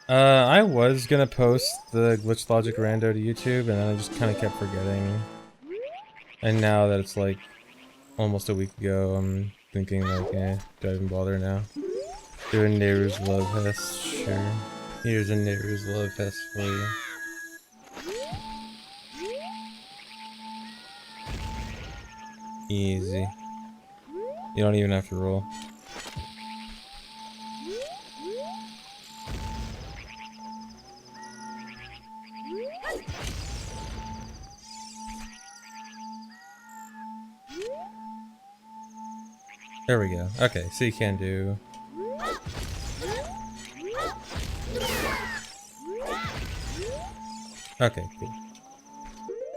I was gonna post the Glitch Logic Rando to YouTube, and then I just kind of kept forgetting. And now that it's like almost a week ago, I'm thinking like, do I even bother now? Do a Nayru's Love Hess, sure. Here's a Nayru's Love Hess for you. Easy. You don't even have to roll. There we go. Okay, so you can do... Okay, cool.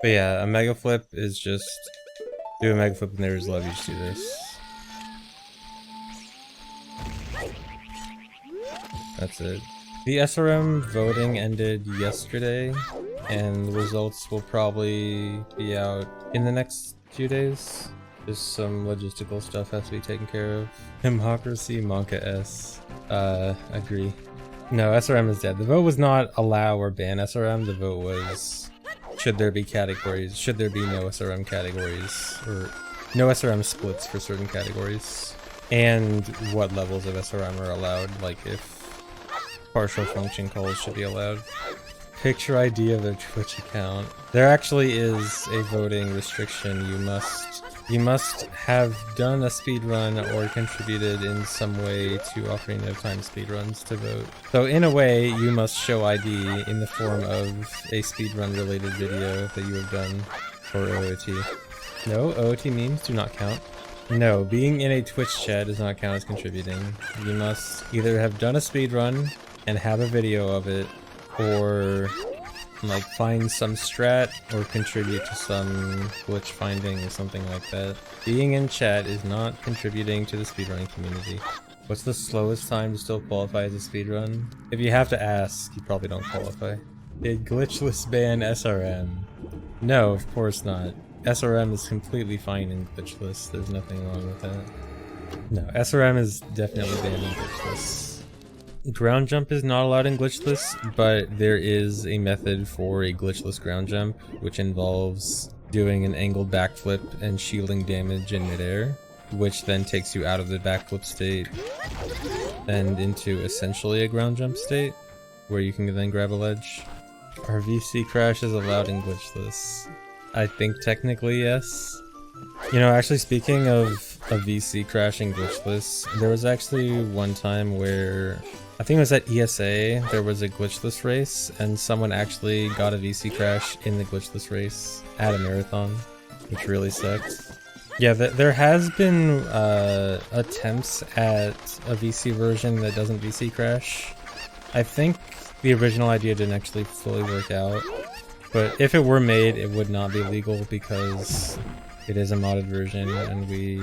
But yeah, a Mega Flip is just... Do a Mega Flip and there's love, you just do this. That's it. The SRM voting ended yesterday, and the results will probably be out in the next few days. Just some logistical stuff has to be taken care of. Democracy, Monka S. Agree. No, SRM is dead. The vote was not allow or ban SRM, the vote was should there be categories, should there be no SRM categories, or no SRM splits for certain categories, and what levels of SRM are allowed, like if partial function calls should be allowed. Picture ID of their Twitch account. There actually is a voting restriction. You must have done a speedrun or contributed in some way to Ocarina of Time speedruns to vote. So in a way, you must show ID in the form of a speedrun related video that you have done for OOT. No, OOT memes do not count. No, being in a Twitch chat does not count as contributing. You must either have done a speedrun and have a video of it, or like find some strat or contribute to some glitch finding or something like that. Being in chat is not contributing to the speedrunning community. What's the slowest time to still qualify as a speedrun? If you have to ask, you probably don't qualify. Did glitchless ban SRM? No, of course not. SRM is completely fine in glitchless. There's nothing wrong with that. No, SRM is definitely banned in glitchless. Ground jump is not allowed in glitchless, but there is a method for a glitchless ground jump, which involves doing an angled backflip and shielding damage in midair, which then takes you out of the backflip state and into essentially a ground jump state, where you can then grab a ledge. Are VC crashes allowed in glitchless? I think technically yes. You know, actually speaking of a VC crash in glitchless, there was actually one time where I think it was at ESA, there was a glitchless race, and someone actually got a VC crash in the glitchless race at a marathon, which really sucked. Yeah, there has been attempts at a VC version that doesn't VC crash. I think the original idea didn't actually fully work out, but if it were made, it would not be legal because it is a modded version, and we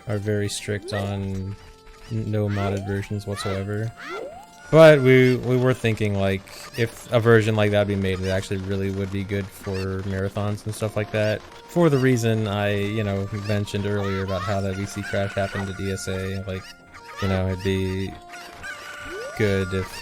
are very strict on no modded versions whatsoever. But we were thinking, like, if a version like that would be made, it actually really would be good for marathons and stuff like that. For the reason I, you know, mentioned earlier about how that VC crash happened at DSA, like, you know, it'd be good if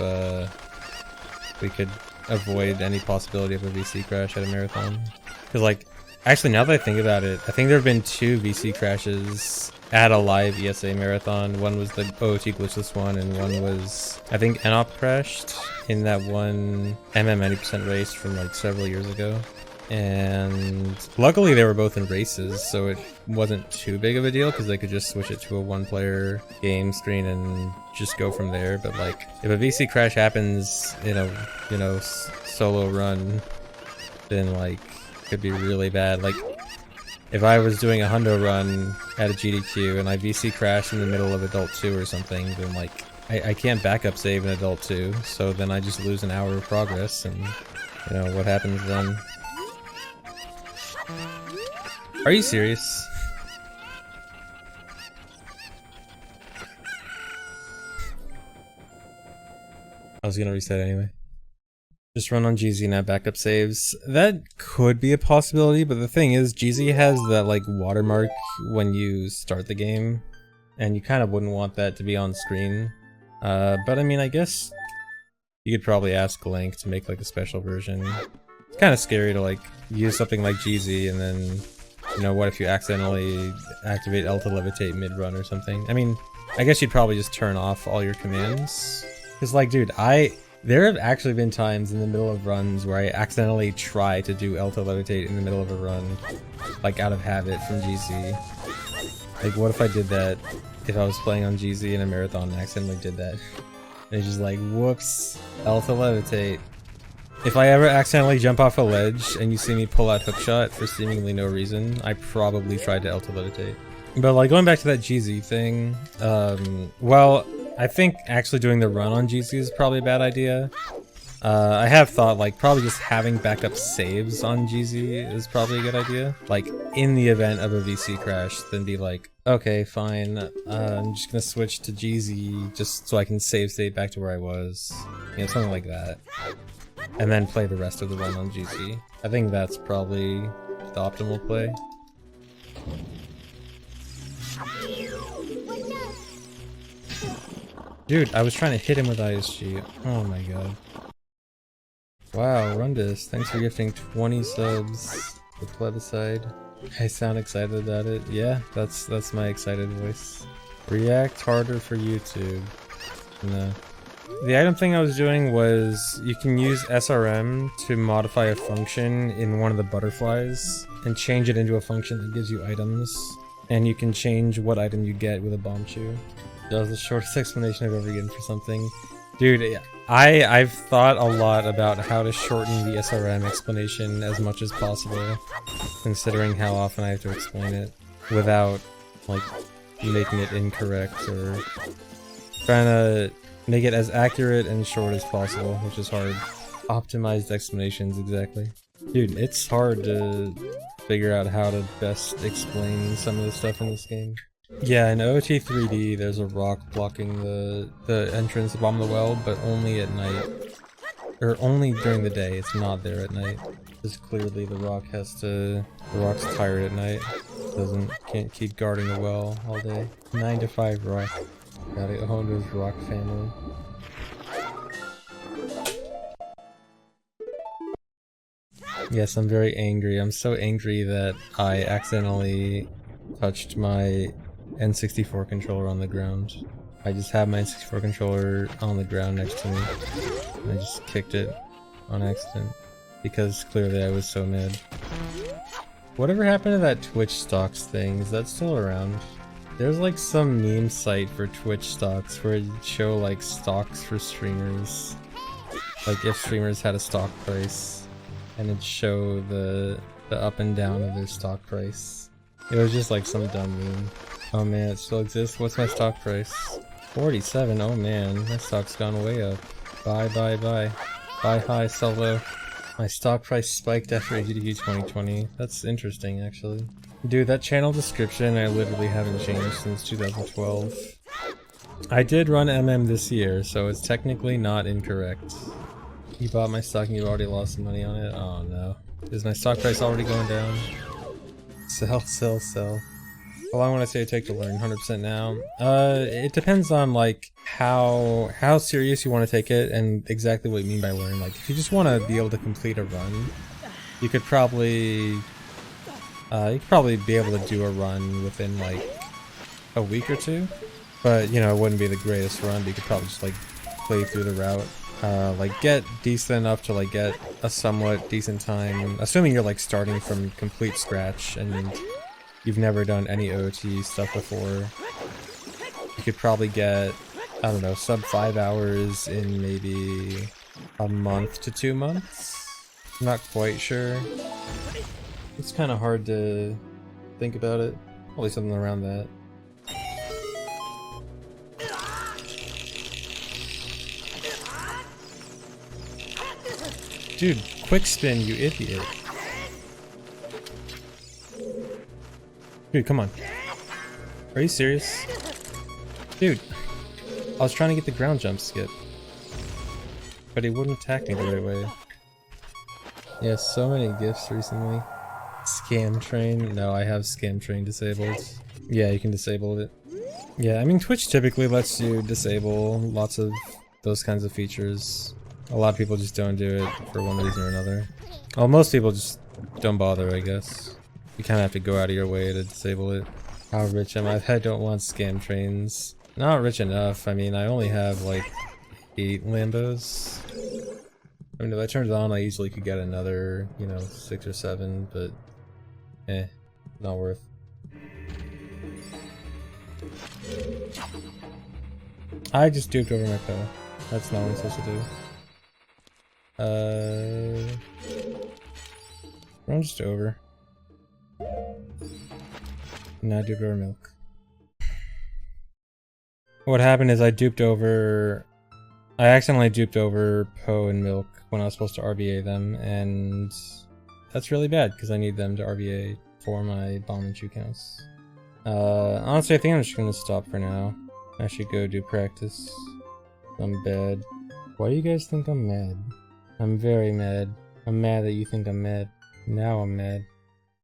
we could avoid any possibility of a VC crash at a marathon. Because, like, actually, now that I think about it, I think there have been 2 VC crashes at a live ESA marathon. One was the OOT glitchless one, and one was, I think, Enop crashed in that one MM90% race from like several years ago. And luckily they were both in races, so it wasn't too big of a deal because they could just switch it to a one-player game screen and just go from there. But like, if a VC crash happens in a, you know, solo run, then like, it could be really bad. Like, if I was doing a hundo run at a GDQ and I VC crash in the middle of Adult 2 or something, then like, I can't backup save in Adult 2, so then I just lose an hour of progress, and you know, what happens then? Are you serious? I was gonna reset anyway. Just run on GZ and have backup saves. That could be a possibility, but the thing is, GZ has that like watermark when you start the game, and you kind of wouldn't want that to be on screen. But I mean, I guess You could probably ask Link to make like a special version. It's kind of scary to like use something like GZ and then, you know, what if you accidentally activate L to levitate mid-run or something? I mean, I guess you'd probably just turn off all your commands. Cause like, dude, there have actually been times in the middle of runs where I accidentally try to do L to levitate in the middle of a run, like out of habit from GZ. Like, what if I did that if I was playing on GZ in a marathon and accidentally did that? And it's just like, whoops, L to levitate. If I ever accidentally jump off a ledge and you see me pull out hookshot for seemingly no reason, I probably tried to L to levitate. But like, going back to that GZ thing, well, I think actually doing the run on GZ is probably a bad idea. I have thought like probably just having backup saves on GZ is probably a good idea. Like in the event of a VC crash, then be like, okay, fine, I'm just gonna switch to GZ just so I can save state back to where I was. You know, something like that. And then play the rest of the run on GZ. I think that's probably the optimal play. Dude, I was trying to hit him with ISG. Oh my god. Wow, Rundus, thanks for gifting 20 subs to Plebiscide. I sound excited about it. Yeah, that's my excited voice. React harder for YouTube. No. The item thing I was doing was you can use SRM to modify a function in one of the butterflies and change it into a function that gives you items. And you can change what item you get with a bomb shoe. That was the shortest explanation I've ever given for something. Dude, I've thought a lot about how to shorten the SRM explanation as much as possible, considering how often I have to explain it without, like, making it incorrect or trying to make it as accurate and short as possible, which is hard. Optimized explanations, exactly. Dude, it's hard to figure out how to best explain some of the stuff in this game. Yeah, in OT 3D, there's a rock blocking the entrance to Bomb the Well, but only at night. Or only during the day, it's not there at night. Because clearly the rock's tired at night. Can't keep guarding the well all day. 9 to 5 rock. Gotta go home to his rock family. Yes, I'm very angry. I'm so angry that I accidentally touched my N64 controller on the ground. I just had my N64 controller on the ground next to me, and I just kicked it on accident, because clearly I was so mad. Whatever happened to that Twitch stocks thing? Is that still around? There's like some meme site for Twitch stocks where it'd show like stocks for streamers. Like if streamers had a stock price, and it'd show the up and down of their stock price. It was just like some dumb meme. Oh man, it still exists? What's my stock price? 47, oh man, my stock's gone way up. Buy, buy, buy. Buy high, sell low. My stock price spiked after AGDQ 2020. That's interesting, actually. Dude, that channel description I literally haven't changed since 2012. I did run MM this year, so it's technically not incorrect. You bought my stock and you already lost some money on it? Oh no. Is my stock price already going down? Sell, sell, sell. How long would I say it take to learn? 100% now? It depends on like how serious you want to take it and exactly what you mean by learn. Like if you just want to be able to complete a run, you could probably be able to do a run within like a week or two. But you know, it wouldn't be the greatest run, but you could probably just like play through the route. Like get decent enough to like get a somewhat decent time, assuming you're like starting from complete scratch and you've never done any OT stuff before. You could probably get, I don't know, sub 5 hours in maybe a month to 2 months. I'm not quite sure. It's kind of hard to think about it. Probably something around that. Dude, quick spin, you idiot. Dude, come on. Are you serious? Dude, I was trying to get the ground jump skip, but he wouldn't attack me the right way. Yeah, so many gifts recently. Scam train? No, I have scam train disabled. Yeah, you can disable it. Yeah, I mean Twitch typically lets you disable lots of those kinds of features. A lot of people just don't do it for one reason or another. Well, most people just don't bother, I guess. You kind of have to go out of your way to disable it. How rich am I? I don't want scam trains. Not rich enough. I mean, I only have like 8 Lambos. I mean, if I turned it on, I easily could get another, you know, 6 or 7, but not worth. I just duped over my pill. That's not what I'm supposed to do. I'm just over. Now duped over milk. What happened is I accidentally duped over Poe and Milk when I was supposed to RBA them, and that's really bad because I need them to RBA for my bomb and shoe counts. Honestly, I think I'm just gonna stop for now. I should go do practice. I'm bad. Why do you guys think I'm mad? I'm very mad. I'm mad that you think I'm mad. Now I'm mad.